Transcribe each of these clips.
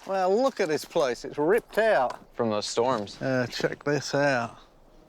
Well, look at this place. It's ripped out. From those storms. Check this out.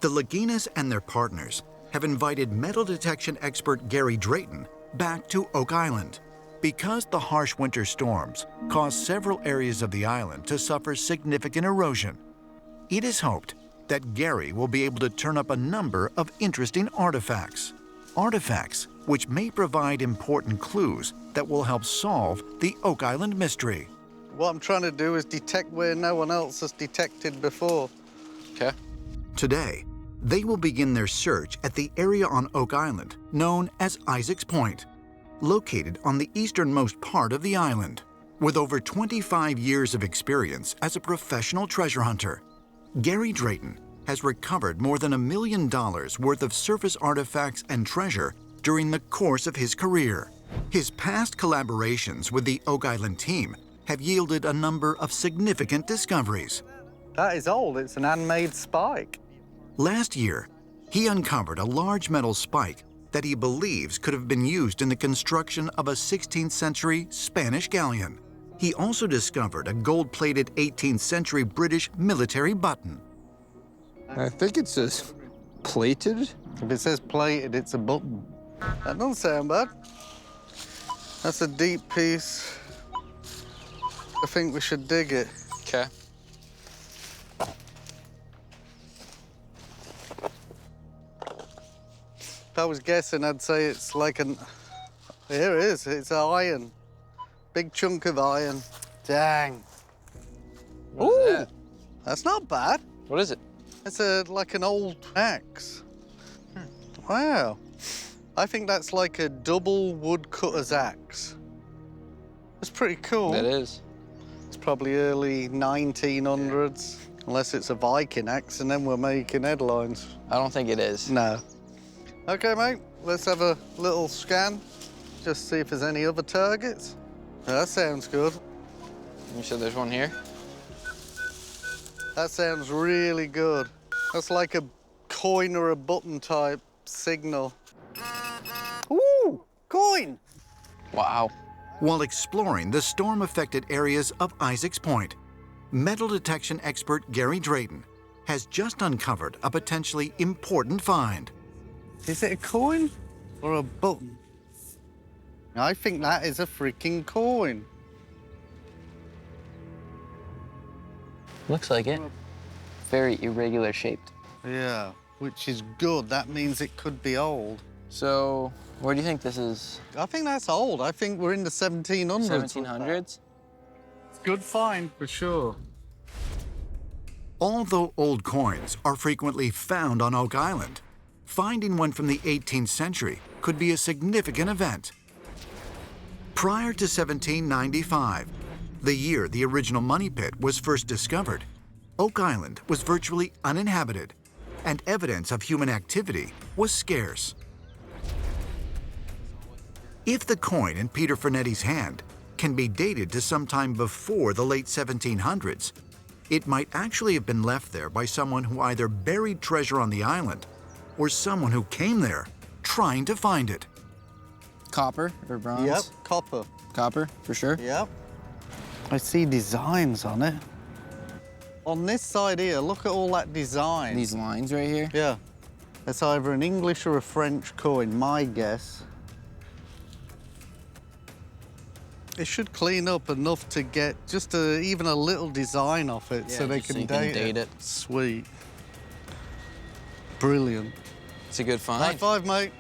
The Laginas and their partners have invited metal detection expert Gary Drayton back to Oak Island because the harsh winter storms caused several areas of the island to suffer significant erosion. It is hoped that Gary will be able to turn up a number of interesting artifacts which may provide important clues that will help solve the Oak Island mystery. What I'm trying to do is detect where no one else has detected before. Okay. Today, they will begin their search at the area on Oak Island known as Isaac's Point, located on the easternmost part of the island. With over 25 years of experience as a professional treasure hunter, Gary Drayton has recovered more than $1 million worth of surface artifacts and treasure during the course of his career. His past collaborations with the Oak Island team have yielded a number of significant discoveries. That is old. It's an handmade spike. Last year, he uncovered a large metal spike that he believes could have been used in the construction of a 16th century Spanish galleon. He also discovered a gold-plated 18th century British military button. I think it says plated. If it says plated, it's a button. That doesn't sound bad. That's a deep piece. I think we should dig it. Okay. If I was guessing, I'd say it's like an... Here it is. It's iron. Big chunk of iron. Dang. What is that? That's not bad. What is it? It's like an old axe. Wow. I think that's like a double woodcutter's axe. That's pretty cool. It is. It's probably early 1900s, unless it's a Viking axe, and then we're making headlines. I don't think it is. No. Okay, mate, let's have a little scan. Just see if there's any other targets. That sounds good. You said there's one here? That sounds really good. That's like a coin or a button type signal. Ooh, coin! Wow. While exploring the storm-affected areas of Isaac's Point, metal detection expert Gary Drayton has just uncovered a potentially important find. Is it a coin or a button? I think that is a freaking coin. Looks like it. Very irregular shaped. Yeah, which is good. That means it could be old. So, where do you think this is? I think that's old. I think we're in the 1700s. 1700s? Good find, for sure. Although old coins are frequently found on Oak Island, finding one from the 18th century could be a significant event. Prior to 1795, the year the original money pit was first discovered, Oak Island was virtually uninhabited, and evidence of human activity was scarce. If the coin in Peter Fernetti's hand can be dated to sometime before the late 1700s, it might actually have been left there by someone who either buried treasure on the island or someone who came there trying to find it. Copper or bronze? Yep, copper. Copper, for sure. Yep. I see designs on it. On this side here, look at all that design. These lines right here? Yeah. It's either an English or a French coin, my guess. It should clean up enough to get just even a little design off it, Yeah, so they just so can you can date date it. Sweet. Brilliant. It's a good find. High five, mate.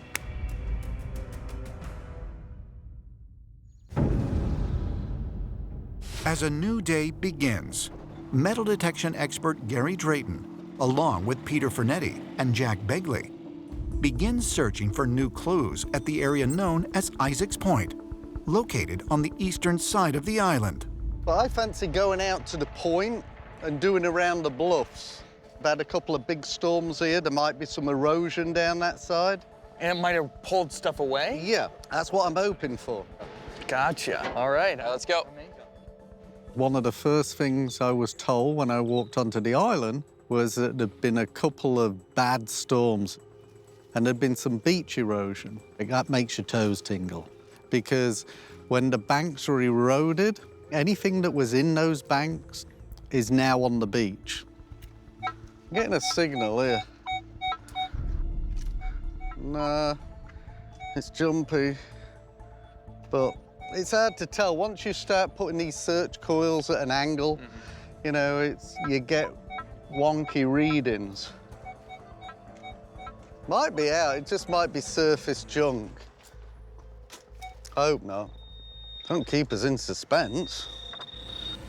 As a new day begins, metal detection expert Gary Drayton, along with Peter Fernetti and Jack Begley, begins searching for new clues at the area known as Isaac's Point, located on the eastern side of the island. But I fancy going out to the point and doing around the bluffs. We've had a couple of big storms here. There might be some erosion down that side. And it might have pulled stuff away? Yeah, that's what I'm hoping for. Gotcha. All right, let's go. One of the first things I was told when I walked onto the island was that there'd been a couple of bad storms and there'd been some beach erosion. That makes your toes tingle because when the banks are eroded, Anything that was in those banks is now on the beach. I'm getting a signal here. Nah, it's jumpy, but it's hard to tell. Once you start putting these search coils at an angle, you know, you get wonky readings. Might be out, it just might be surface junk. I hope not. Don't keep us in suspense.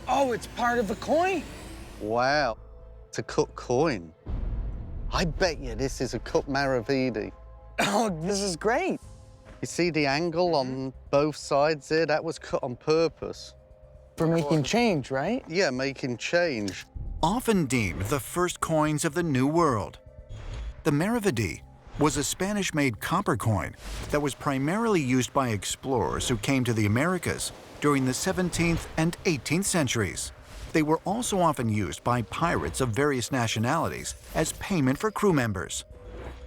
Oh, it's part of a coin. Wow, it's a cut coin. I bet you this is a cut maravedi. Oh, this is great. You see the angle on both sides there? That was cut on purpose. For making change, right? Yeah, making change. Often deemed the first coins of the New World, the maravedi was a Spanish-made copper coin that was primarily used by explorers who came to the Americas during the 17th and 18th centuries. They were also often used by pirates of various nationalities as payment for crew members,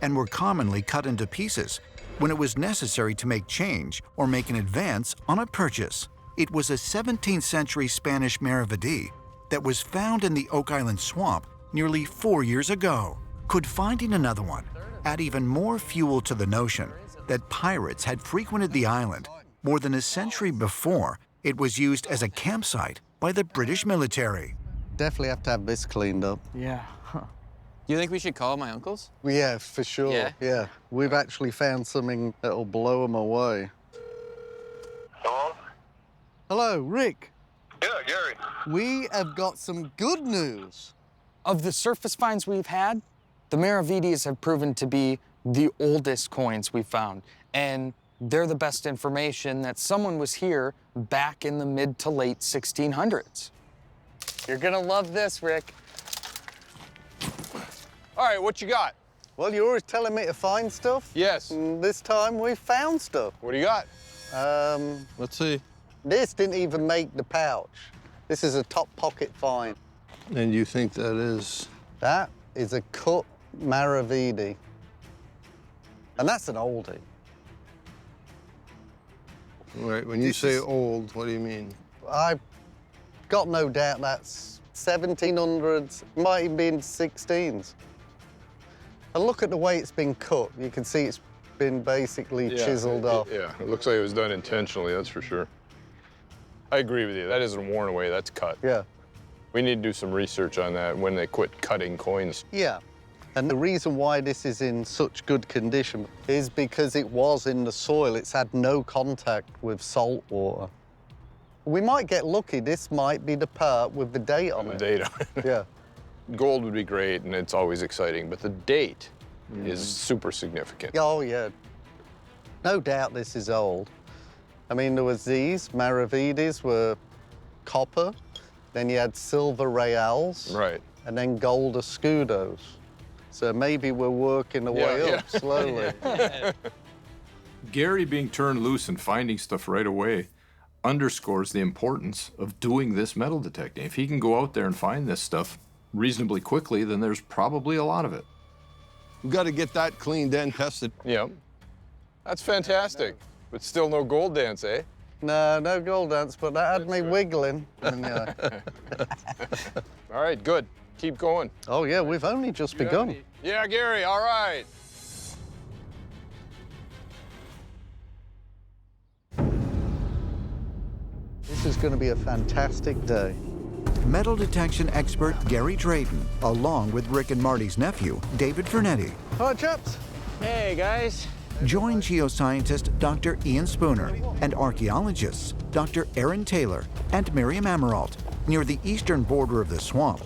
and were commonly cut into pieces when it was necessary to make change or make an advance on a purchase. It was a 17th century Spanish maravedi that was found in the Oak Island swamp nearly 4 years ago. Could finding another one add even more fuel to the notion that pirates had frequented the island more than a century before it was used as a campsite by the British military? Definitely have to have this cleaned up. Yeah. You think we should call my uncles? Yeah, for sure. Yeah? We've actually found something that'll blow them away. Hello? Hello, Rick. Yeah, Gary. We have got some good news. Of the surface finds we've had, the maravedis have proven to be the oldest coins we've found. And they're the best information that someone was here back in the mid to late 1600s. You're gonna love this, Rick. All right, what you got? Well, you're always telling me to find stuff. Yes. And this time we found stuff. What do you got? Let's see. This didn't even make the pouch. This is a top pocket find. And you think that is? That is a cut maravedi. And that's an oldie. Right, when you say old, what do you mean? I've got no doubt that's 1700s, might even be in 16s. And look at the way it's been cut. You can see it's been basically chiseled off. Yeah, it looks like it was done intentionally, that's for sure. I agree with you. That isn't worn away, that's cut. Yeah. We need to do some research on that when they quit cutting coins. Yeah. And the reason why this is in such good condition is because it was in the soil. It's had no contact with salt water. We might get lucky. This might be the part with the date on it. The date on it. Yeah. Gold would be great, and it's always exciting, but the date is super significant. Oh, yeah. No doubt this is old. I mean, there was these maravedis were copper, then you had silver reals, Right. and then gold escudos. So maybe we're working the way up slowly. Gary being turned loose and finding stuff right away underscores the importance of doing this metal detecting. If he can go out there and find this stuff reasonably quickly, then there's probably a lot of it. We've got to get that cleaned and tested. Yep. That's fantastic. But still no gold dance, eh? No, no gold dance, but that had me wiggling. And, All right, good. Keep going. oh, yeah, we've only just begun. Yeah, Gary, all right. This is going to be a fantastic day. Metal detection expert Gary Drayton, along with Rick and Marty's nephew, David Fernetti. All right, chaps. Hey, guys. Join geoscientist Dr. Ian Spooner and archaeologists Dr. Aaron Taylor and Miriam Amaralt near the eastern border of the swamp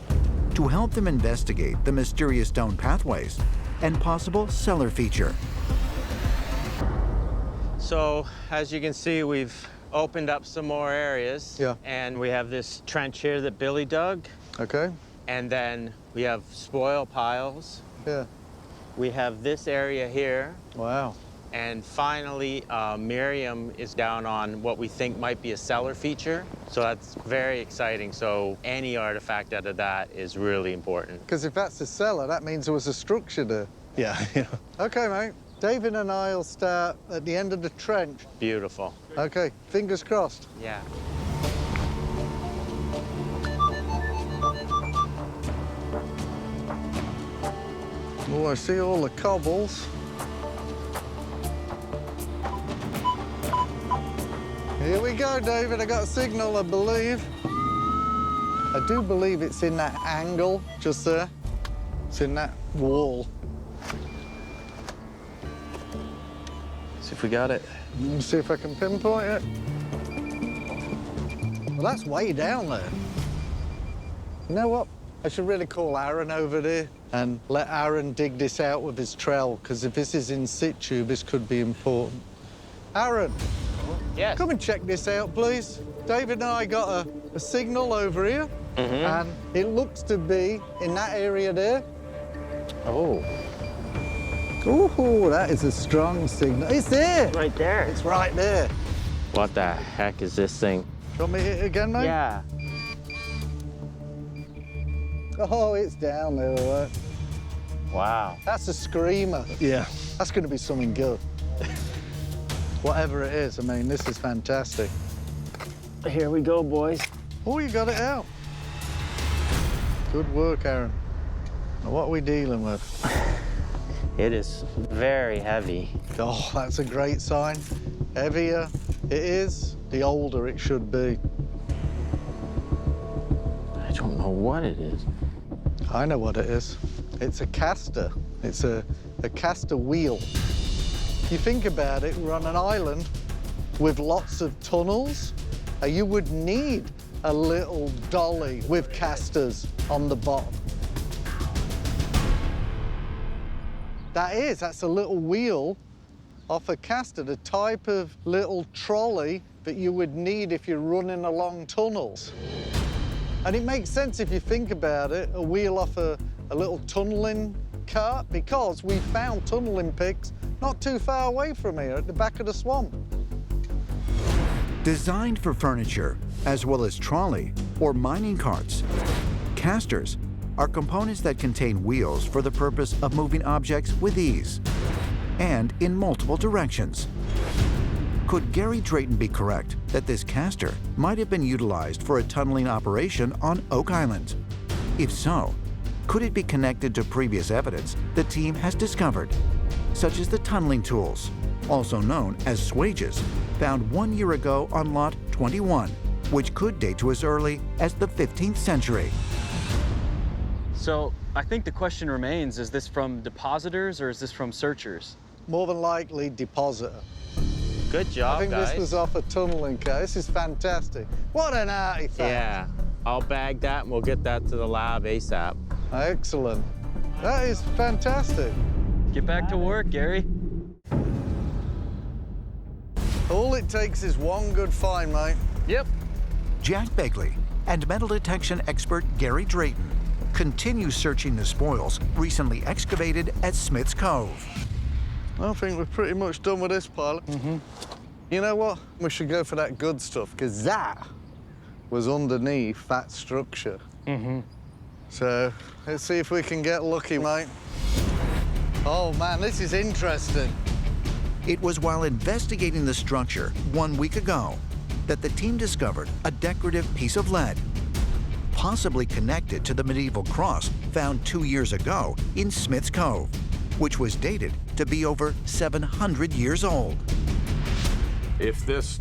to help them investigate the mysterious stone pathways and possible cellar feature. So, as you can see, we've opened up some more areas. Yeah. And we have this trench here that Billy dug. Okay. And then we have spoil piles. Yeah. We have this area here. Wow. And finally, Miriam is down on what we think might be a cellar feature. So that's very exciting. So any artifact out of that is really important. Because if that's a cellar, that means there was a structure there. Yeah. Okay, mate. David and I will start at the end of the trench. Beautiful. Okay, fingers crossed. Yeah. Oh, I see all the cobbles. Here we go, David. I got a signal, I believe. I do believe it's in that angle just there. It's in that wall. See if we got it. Let me see if I can pinpoint it. Well, that's way down there. You know what? I should really call Aaron over there and let Aaron dig this out with his trowel, because if this is in situ, this could be important. Aaron, Yes. come and check this out, please. David and I got a signal over here, and it looks to be in that area there. Oh, Ooh, that is a strong signal. It's there. right there. It's right there. What the heck is this thing? Do you want me to hit it again, mate? Yeah. Oh, it's down there, all right. Wow. That's a screamer. Yeah. That's going to be something good. Whatever it is, I mean, this is fantastic. Here we go, boys. Oh, you got it out. Good work, Aaron. Now, what are we dealing with? It is very heavy. Oh, that's a great sign. Heavier it is, the older it should be. I don't know what it is. I know what it is. It's a caster. It's a caster wheel. You think about it, we're on an island with lots of tunnels. You would need a little dolly with casters on the bottom. That's a little wheel off a caster, the type of little trolley that you would need if you're running along tunnels. And it makes sense if you think about it, a wheel off a little tunneling cart, because we found tunneling pits not too far away from here at the back of the swamp. Designed for furniture, as well as trolley or mining carts, casters are components that contain wheels for the purpose of moving objects with ease and in multiple directions. Could Gary Drayton be correct that this caster might have been utilized for a tunneling operation on Oak Island? If so, could it be connected to previous evidence the team has discovered, such as the tunneling tools, also known as swages, found 1 year ago on Lot 21, which could date to as early as the 15th century? So I think the question remains, is this from depositors or is this from searchers? More than likely, depositor. Good job, I think guys. this was off a tunneling car. This is fantastic. What an artifact. Yeah. I'll bag that and we'll get that to the lab ASAP. Excellent. That is fantastic. Get back to work, Gary. All it takes is one good find, mate. Yep. Jack Begley and metal detection expert Gary Drayton continue searching the spoils recently excavated at Smith's Cove. I think we're pretty much done with this pilot. You know what? We should go for that good stuff, because that was underneath that structure. So let's see if we can get lucky, mate. Oh, man, this is interesting. It was while investigating the structure 1 week ago that the team discovered a decorative piece of lead, possibly connected to the medieval cross found 2 years ago in Smith's Cove, which was dated to be over 700 years old. If this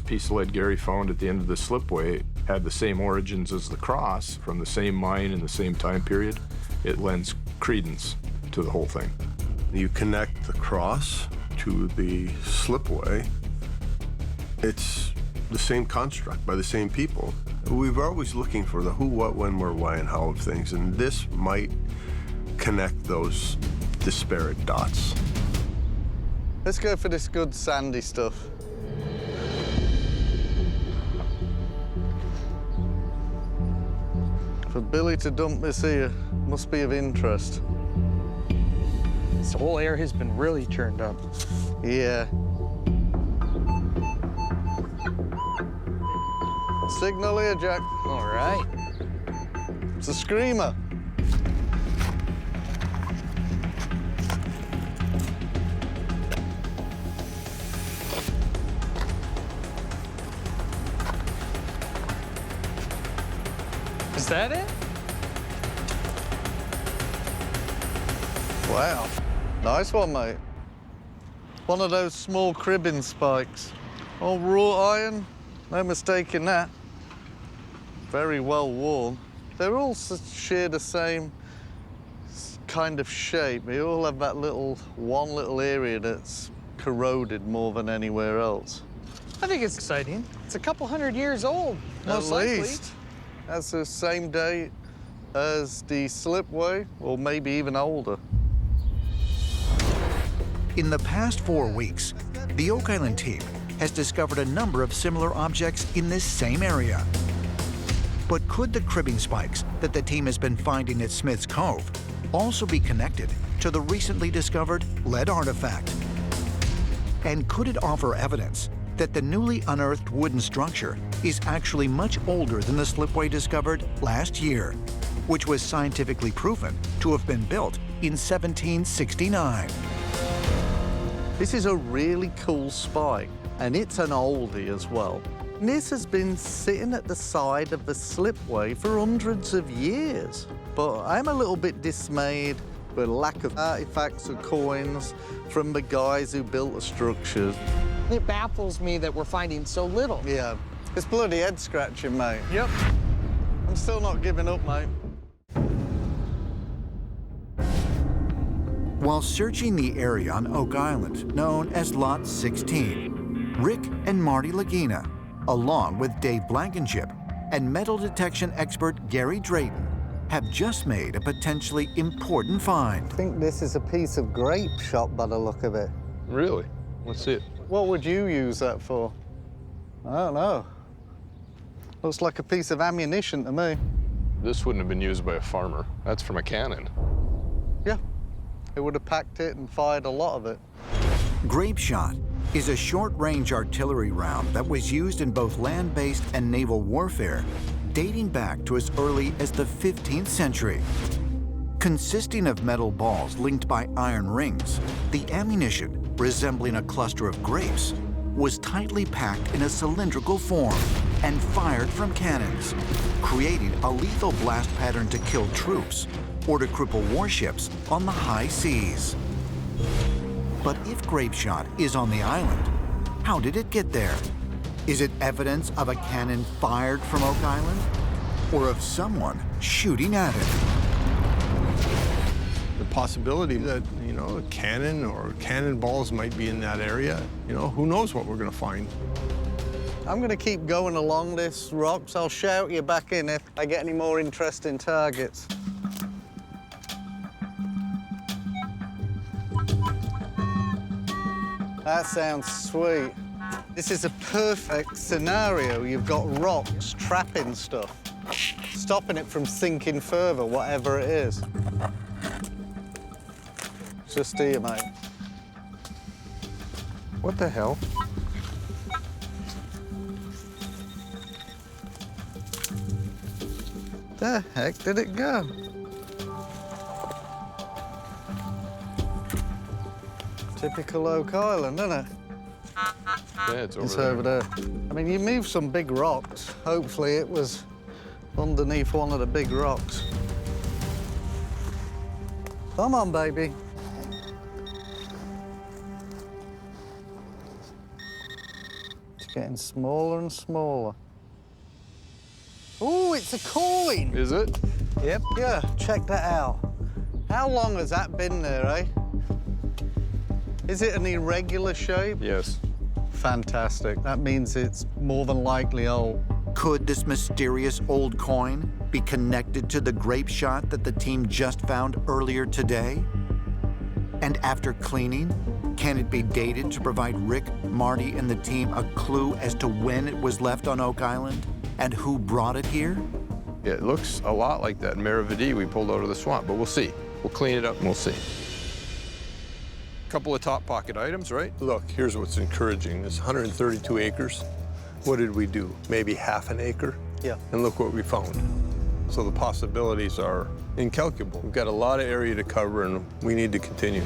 piece of lead Gary found at the end of the slipway, had the same origins as the cross, from the same mine in the same time period, it lends credence to the whole thing. You connect the cross to the slipway, it's the same construct by the same people. We were always looking for the who, what, when, where, why, and how of things, and this might connect those disparate dots. Let's go for this good sandy stuff. For Billy to dump this here, must be of interest. This whole air has been really churned up. Yeah. Signal here, Jack. All right. It's a screamer. Is that it? Wow. Nice one, mate. One of those small cribbing spikes. All wrought iron, no mistaking that. Very well worn. They all share the same kind of shape. They all have that one little area that's corroded more than anywhere else. I think it's exciting. It's a couple hundred years old, most likely. At least. That's the same date as the slipway, or maybe even older. In the past 4 weeks, the Oak Island team has discovered a number of similar objects in this same area. But could the cribbing spikes that the team has been finding at Smith's Cove also be connected to the recently discovered lead artifact? And could it offer evidence that the newly unearthed wooden structure is actually much older than the slipway discovered last year, which was scientifically proven to have been built in 1769? This is a really cool spike, and it's an oldie as well. This has been sitting at the side of the slipway for hundreds of years. But I'm a little bit dismayed with the lack of artifacts or coins from the guys who built the structures. It baffles me that we're finding so little. Yeah, it's bloody head scratching, mate. Yep. I'm still not giving up, mate. While searching the area on Oak Island, known as Lot 16, Rick and Marty Lagina, along with Dave Blankenship and metal detection expert Gary Drayton, have just made a potentially important find. I think this is a piece of grape shot by the look of it. Really? Let's see it. What would you use that for? I don't know. Looks like a piece of ammunition to me. This wouldn't have been used by a farmer. That's from a cannon. Yeah, they would have packed it and fired a lot of it. Grape shot is a short-range artillery round that was used in both land-based and naval warfare, dating back to as early as the 15th century. Consisting of metal balls linked by iron rings, the ammunition, resembling a cluster of grapes, was tightly packed in a cylindrical form and fired from cannons, creating a lethal blast pattern to kill troops or to cripple warships on the high seas. But if grape shot is on the island, how did it get there? Is it evidence of a cannon fired from Oak Island, or of someone shooting at it? The possibility that, a cannon or cannonballs might be in that area, who knows what we're going to find. I'm going to keep going along this rocks. I'll shout you back in if I get any more interesting targets. That sounds sweet. This is a perfect scenario. You've got rocks trapping stuff, stopping it from sinking further, whatever it is. Just here, mate. What the hell? The heck did it go? Typical Oak Island, isn't it? Yeah, it's over It's there. over there. I mean, you moved some big rocks. Hopefully it was underneath one of the big rocks. Come on, baby. It's getting smaller and smaller. Oh, it's a coin. Is it? Yep. Yeah, check that out. How long has that been there, eh? Is it an irregular shape? Yes. Fantastic. That means it's more than likely old. Could this mysterious old coin be connected to the grape shot that the team just found earlier today? And after cleaning, can it be dated to provide Rick, Marty, and the team a clue as to when it was left on Oak Island and who brought it here? Yeah, it looks a lot like that maravedi we pulled out of the swamp, but we'll see. We'll clean it up and we'll see. Couple of top pocket items, right? Look, here's what's encouraging. It's 132 acres. What did we do? Maybe half an acre? Yeah. And look what we found. So the possibilities are incalculable. We've got a lot of area to cover, and we need to continue.